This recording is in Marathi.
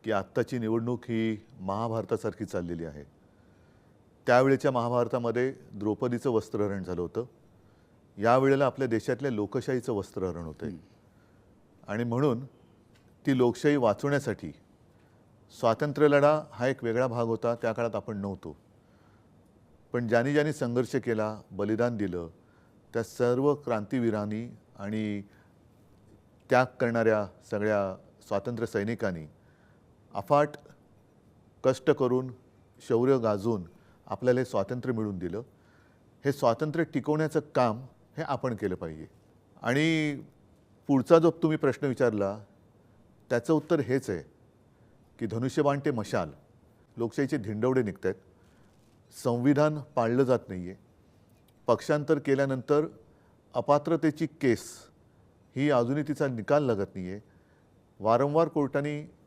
की आत्ताची निवडणूक ही महाभारतासारखी चाललेली आहे. त्यावेळेच्या महाभारतामध्ये द्रौपदीचं वस्त्रहरण झालं होतं. यावेळेला आपल्या देशातल्या लोकशाहीचं वस्त्रहरण होतंय. आणि म्हणून ती लोकशाही वाचवण्यासाठी स्वातंत्र्यलढा हा एक वेगळा भाग होता. त्या काळात आपण नव्हतो. पण ज्यांनी ज्यांनी संघर्ष केला, बलिदान दिलं, त्या सर्व क्रांतीवीरांनी आणि त्याग करणाऱ्या सगळ्या स्वातंत्र्य सैनिकांनी अफाट कष्ट करून, शौर्य गाजवून आपल्याला हे स्वातंत्र्य मिळवून दिलं. हे स्वातंत्र्य टिकवण्याचं काम हे आपण केलं पाहिजे. आणि पुढचा जो तुम्ही प्रश्न विचारला त्याचं उत्तर हेच आहे की धनुष्यबाण ते मशाल, लोकशाहीचे धिंडवडे निघत आहेत. संविधान पाळलं जात नाही आहे. पक्षांतर केल्यानंतर अपात्रतेची केस ही अजूनही तिचा निकाल लागत नाही आहे. वारंवार कोर्टाने